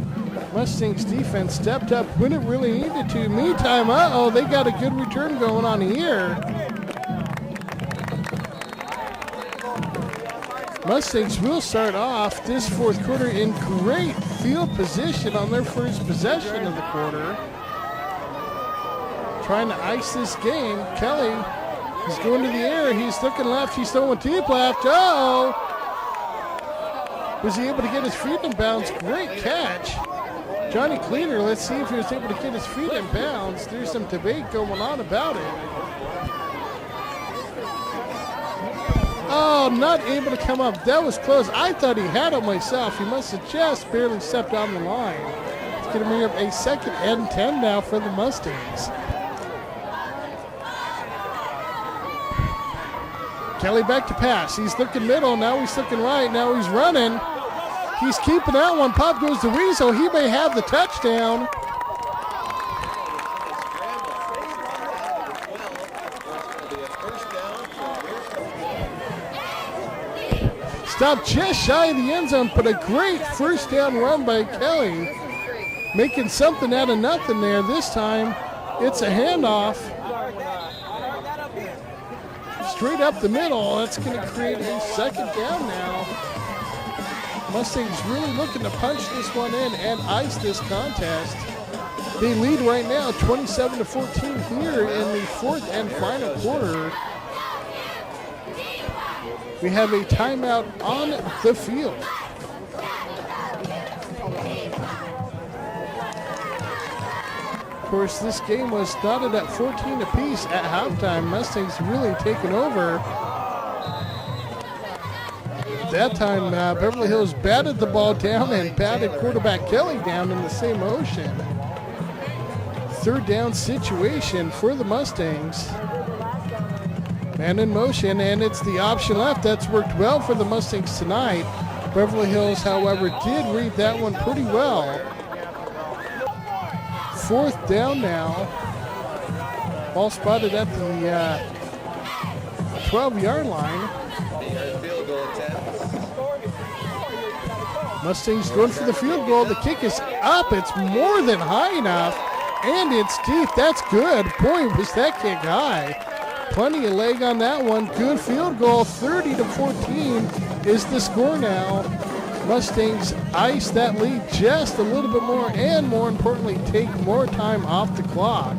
Mustangs defense stepped up when it really needed to. Meantime, they got a good return going on here. Mustangs will start off this fourth quarter in great field position on their first possession of the quarter. Trying to ice this game. Kelly is going to the air. He's looking left. He's throwing deep left. Was he able to get his feet in bounds? Great catch. Johnny Cleaner, let's see if he was able to get his feet in bounds. There's some debate going on about it. Not able to come up. That was close. I thought he had it myself. He must have just barely stepped on the line. It's going to bring up a second and 10 now for the Mustangs. Kelly back to pass. He's looking middle. Now he's looking right. Now he's running. He's keeping that one. Pop goes to Weasel. He may have the touchdown. Stopped just shy of the end zone, but a great first down run by Kelly. Making something out of nothing there. This time, it's a handoff. Straight up the middle. That's going to create a second down now. Mustangs really looking to punch this one in and ice this contest. They lead right now 27-14 here in the fourth and final quarter. We have a timeout on the field. Of course, this game was started at 14 apiece at halftime. Mustangs really taking over. That time, Beverly Hills batted the ball down and batted quarterback Kelly down in the same motion. Third down situation for the Mustangs. Man in motion, and it's the option left. That's worked well for the Mustangs tonight. Beverly Hills, however, did read that one pretty well. Fourth down now. Ball spotted at the 12-yard line. Field goal attempt. Mustangs going for the field goal. The kick is up. It's more than high enough. And it's deep. That's good. Boy, was that kick high. Plenty of leg on that one. Good field goal. 30-14 is the score now. Mustangs ice that lead just a little bit more, and more importantly, take more time off the clock.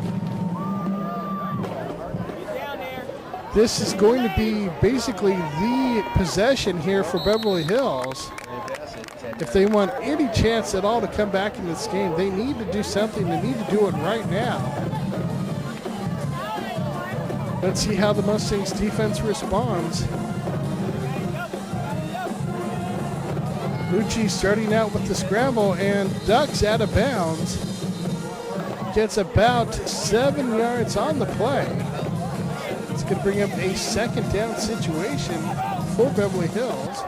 This is going to be basically the possession here for Beverly Hills. If they want any chance at all to come back in this game, they need to do something. They need to do it right now. Let's see how the Mustangs defense responds. Lucci starting out with the scramble and ducks out of bounds. Gets about 7 yards on the play. It's going to bring up a second down situation for Beverly Hills.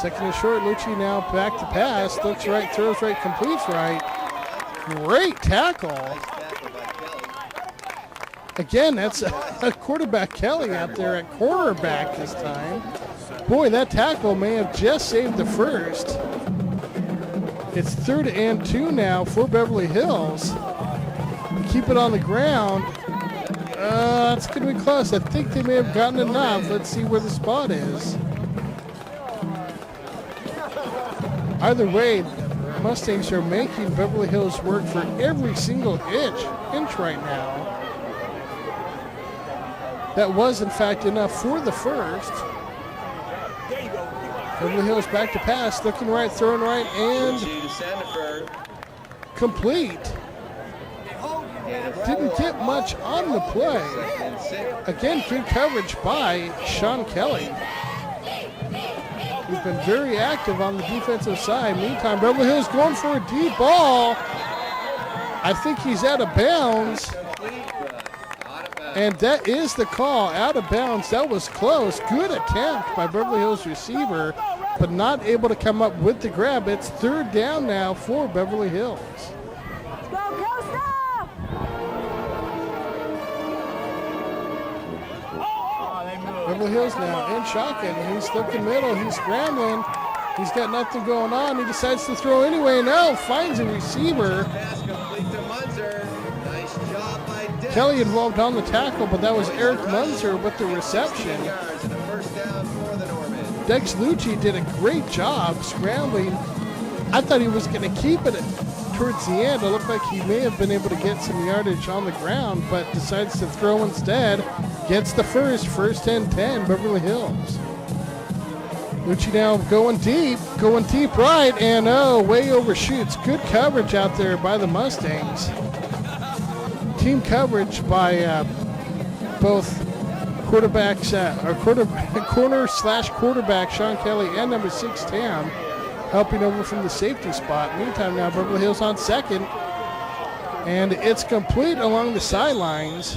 Second and short, Lucci now back to pass. Looks right, throws right, completes right. Great tackle. Again, that's a quarterback Kelly out there at cornerback this time. Boy, that tackle may have just saved the first. It's 3rd and 2 now for Beverly Hills. Keep it on the ground. It's going to be close. I think they may have gotten enough. Let's see where the spot is. Either way, Mustangs are making Beverly Hills work for every single inch right now. That was, in fact, enough for the first. Beverly Hills back to pass, looking right, throwing right, and complete. Didn't get much on the play. Again, good coverage by Sean Kelly. He's been very active on the defensive side. Meantime, Beverly Hills going for a deep ball. I think he's out of bounds. And that is the call, out of bounds. That was close. Good attempt by Beverly Hills receiver, but not able to come up with the grab. It's 3rd down now for Beverly Hills. Beverly Hills now in shotgun. He's looking middle. He's scrambling. He's got nothing going on. He decides to throw anyway. No, finds a receiver. Kelly involved on the tackle, but that was Eric Munzer with the reception. Dex Lucci did a great job scrambling. I thought he was going to keep it towards the end. It looked like he may have been able to get some yardage on the ground, but decides to throw instead. Gets the first and 10, Beverly Hills. Lucci now going deep right, and way overshoots. Good coverage out there by the Mustangs. Team coverage by both quarterbacks, corner/quarterback Sean Kelly and number 6 Tam, helping over from the safety spot. Meantime, now Beverly Hills on second, and it's complete along the sidelines.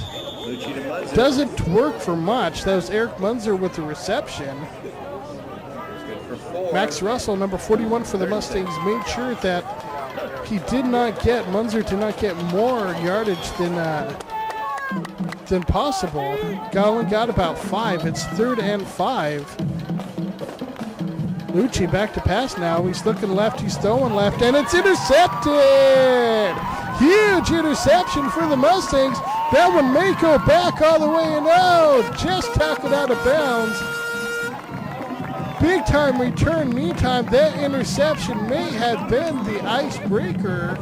Doesn't work for much. That was Eric Munzer with the reception. Max Russell, number 41 for the Mustangs, made sure that Munzer did not get more yardage than possible. Only got about 5. It's 3rd and 5. Lucci back to pass now. He's looking left. He's throwing left, and it's intercepted. Huge interception for the Mustangs. That one may go back all the way, and just tackled out of bounds. Big time return. Meantime, that interception may have been the icebreaker.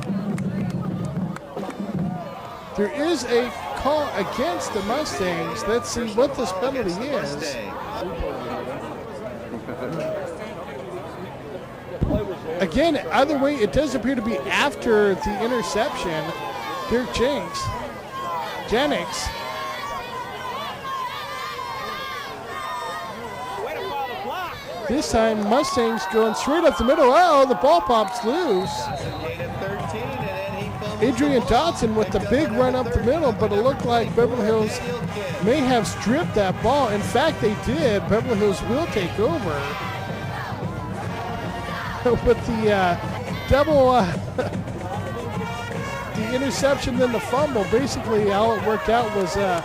There is a call against the Mustangs. Let's see what this penalty is. Again, either way, it does appear to be after the interception. Dirk Jennings. This time, Mustangs going straight up the middle. The ball pops loose. Adrian Dotson with the big run up the middle, but it looked like Beverly Hills may have stripped that ball. In fact, they did. Beverly Hills will take over with the the interception than the fumble. Basically, how it worked out was a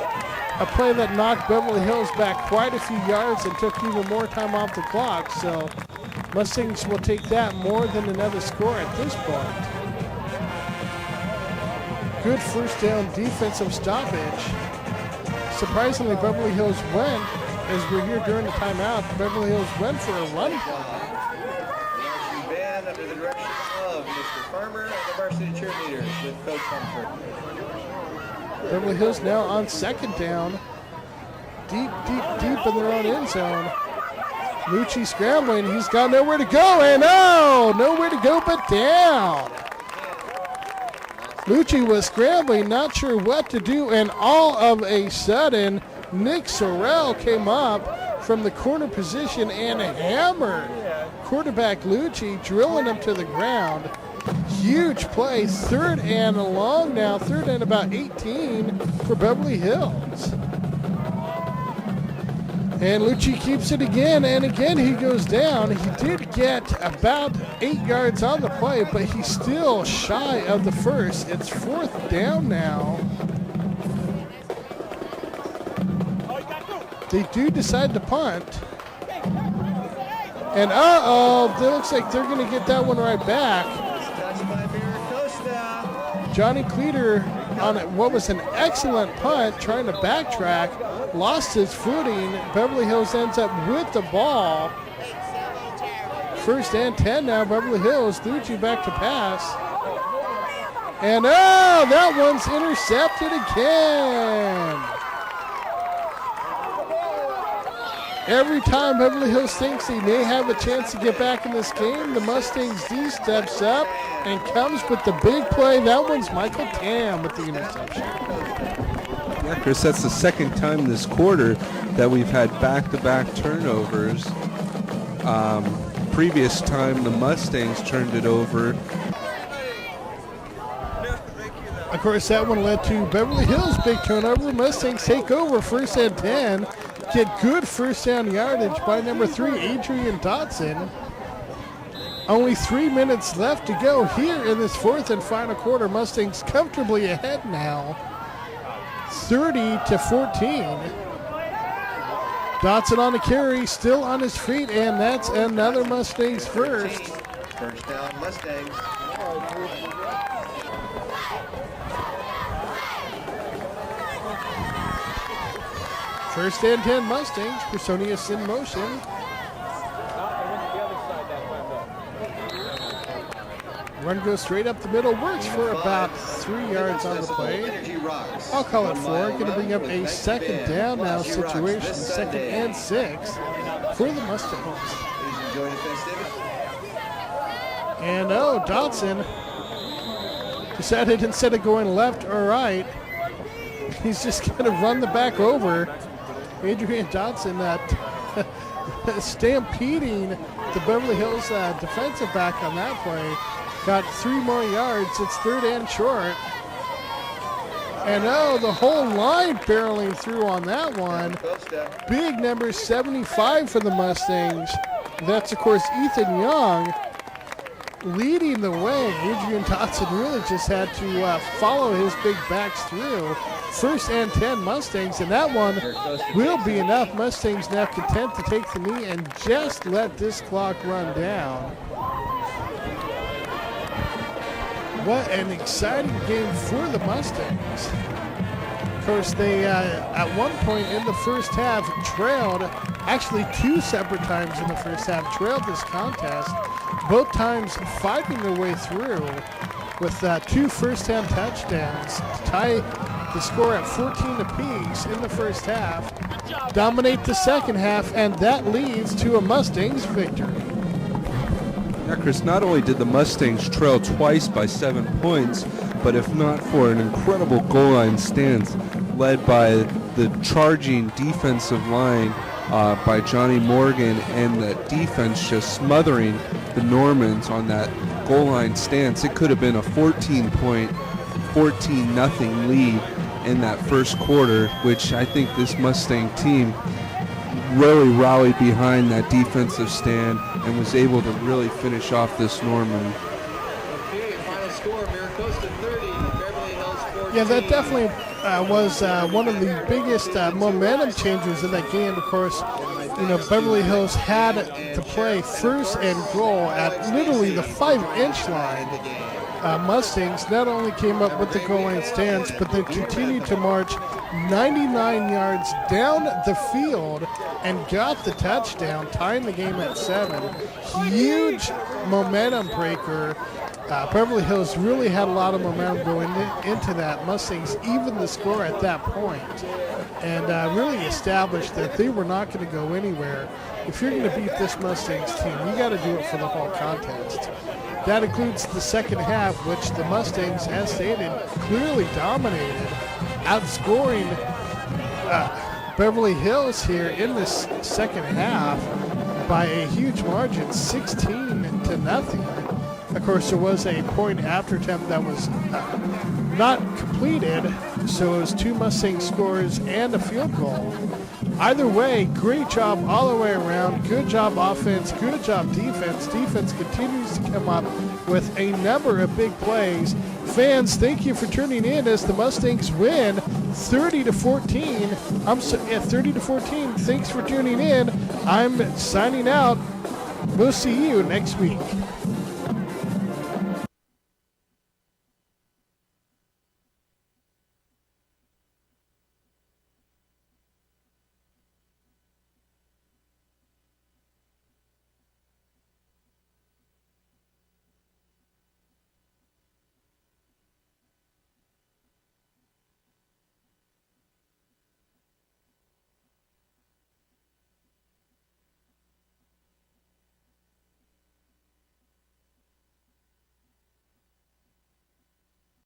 play that knocked Beverly Hills back quite a few yards and took even more time off the clock. So Mustangs will take that more than another score at this point. Good first down defensive stoppage. Surprisingly, Beverly Hills went, as we're here during the timeout, Beverly Hills went for a run. Band under the direction of Mr. Farmer and the varsity cheerleaders with Coach Comfort. Beverly Hills now on second down. Deep in their own end zone. Lucci scrambling. He's got nowhere to go. And nowhere to go but down. Lucci was scrambling, not sure what to do. And all of a sudden, Nick Sorrell came up from the corner position and hammered quarterback Lucci, drilling him to the ground. Huge play, third and long now, third and about 18 for Beverly Hills. And Lucci keeps it again, and again he goes down. He did get about 8 yards on the play, but he's still shy of the first. It's fourth down now. They do decide to punt. And it looks like they're going to get that one right back. Johnny Cleater on what was an excellent punt, trying to backtrack, lost his footing. Beverly Hills ends up with the ball. First and 10 now, Beverly Hills. Lucci back to pass. And that one's intercepted again. Every time Beverly Hills thinks they may have a chance to get back in this game, the Mustangs D steps up and comes with the big play. That one's Michael Tam with the interception. Yeah, Chris, that's the second time this quarter that we've had back-to-back turnovers. Previous time, the Mustangs turned it over. Of course, that one led to Beverly Hills' big turnover. Mustangs take over first and 10. Get good first down yardage by number 3, Adrian Dotson. Only 3 minutes left to go here in this fourth and final quarter. Mustangs comfortably ahead now, 30-14. Dotson on the carry, still on his feet, and that's another Mustangs first. First down, Mustangs. First and 10 Mustangs. Personius in motion. Run goes straight up the middle. Works for about 3 yards on the play. I'll call it 4. Going to bring up a second down now situation. Second and 6 for the Mustangs. And Dotson decided instead of going left or right, he's just going to run the back over. Adrian Dotson stampeding the Beverly Hills defensive back on that play. Got 3 more yards. It's third and short. And the whole line barreling through on that one. Big number 75 for the Mustangs. That's, of course, Ethan Young leading the way. Adrian Dotson really just had to follow his big backs through. First and 10 Mustangs, and that one will be enough. Mustangs now content to take the knee and just let this clock run down. What an exciting game for the Mustangs. Of course, they at one point in the first half trailed, actually 2 separate times in the first half, trailed this contest, both times fighting their way through with 2 first-hand touchdowns to tie the score at 14 apiece in the first half, dominate the second half, and that leads to a Mustangs victory. Yeah, Chris, not only did the Mustangs trail twice by 7 points, but if not for an incredible goal line stance led by the charging defensive line by Johnny Morgan and the defense just smothering the Normans on that goal line stance, it could have been a 14-0 lead in that first quarter, which I think this Mustang team really rallied behind that defensive stand and was able to really finish off this Norman. Okay, final score, Maricosta 30, Yeah, that definitely was one of the biggest momentum changers in that game. Of course, Beverly Hills had to play first and goal at literally the 5-inch line. Mustangs not only came up with the goal line stance, but they continued to march 99 yards down the field and got the touchdown, tying the game at 7. Huge momentum breaker. Beverly Hills really had a lot of momentum going into that. Mustangs even the score at that point, and really established that they were not going to go anywhere. If you're going to beat this Mustangs team, you got to do it for the whole contest. That includes the second half, which the Mustangs, as stated, clearly dominated, outscoring Beverly Hills here in this second half by a huge margin, 16-0. Of course, there was a point after attempt that was not completed, so it was 2 Mustang scores and a field goal. Either way, great job all the way around. Good job offense, good job defense. Defense continues to come up with a number of big plays. Fans, thank you for tuning in as the Mustangs win 30-14. 30-14. Thanks for tuning in. I'm signing out. We'll see you next week.